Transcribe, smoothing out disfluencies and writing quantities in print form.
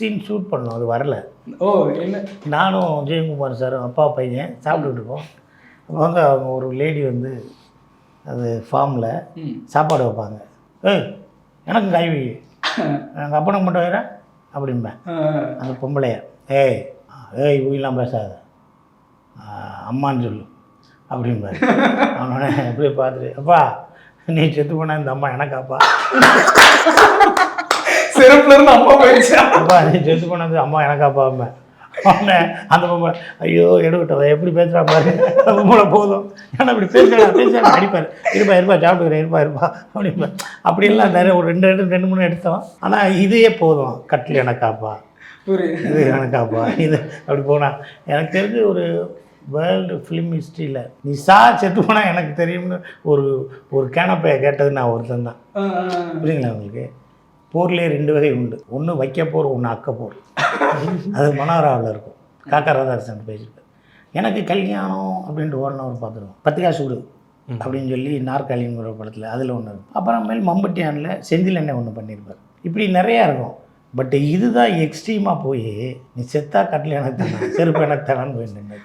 Scene shoot பண்ணோம், அது வரல. ஓ என்ன? நானும் ஜெயக்குமார் சாரும் அப்பா பையன் சாப்பிட்டுட்டு இருக்கோம். அப்போ வந்து அவங்க ஒரு லேடி வந்து அது ஃபார்மில் சாப்பாடு வைப்பாங்க. ஏய் எனக்கு கை வை, எங்கள் அப்பனுக்கு மட்டும் வைக்கிறேன் அப்படிம்பேன். அந்த பொம்பளைய ஏய் இவங்கெல்லாம் பேசாத, அம்மான்னு சொல்லு அப்படிம்பாரு. அவனோட எப்படி பார்த்துட்டு அப்பா நீ செத்து போனா இந்த அம்மா எனக்காப்பா, செருப்புல இருந்து அம்மா போயிடுச்சா? அப்பா நீ செத்து போனது அம்மா எனக்காப்பாம்பேன். அவனை அந்த பொம்பளை ஐயோ எடுக்கட்டவ எப்படி பேசுகிறா பாரு, அந்த பொம்பளை போதும் ஏன்னா இப்படி பேசுகிறா அடிப்பார். இருப்பா சாப்பிட்டுக்கிறேன் இருப்பா அப்படிம்பார். அப்படியெல்லாம் நிறைய ஒரு ரெண்டு மூணு எடுத்தோம். ஆனால் இதையே போதும், கட்டில் எனக்காப்பா, இது எனக்காப்பா, இது அப்படி போனால் எனக்கு தெரிஞ்சு ஒரு வேர்ல்டு ஃபிலிம் ஹிஸ்ட்ரியில் நீ செத்து போனால் எனக்கு தெரியும்னு ஒரு கேனப்பையை கேட்டது நான் ஒருத்தன் தான். புரியுங்களா உங்களுக்கு? போர்லேயே 2 வகை உண்டு, ஒன்று வைக்க போர், ஒன்று அக்க போர். அது மனோராவில் இருக்கும். காக்கா ராதாகிருஷ்ணன் பேசியிருப்பார். எனக்கு கல்யாணம் அப்படின்ட்டு ஓரணவர் பார்த்துருவோம். பத்திரிகா சூடு அப்படின்னு சொல்லி நாற்காலிங்கிற படத்தில் அதில் ஒன்று இருக்கும். அப்புறமேல் மம்பட்டியானில் செந்தில் எண்ணெய் ஒன்று பண்ணியிருப்பார். இப்படி நிறையா இருக்கும். பட் இதுதான் எக்ஸ்ட்ரீமாக போய் நீ செத்தா கட்டில் எனக்கு தானே, செருப்பு எனக்கு தானான்னு போய் நின்று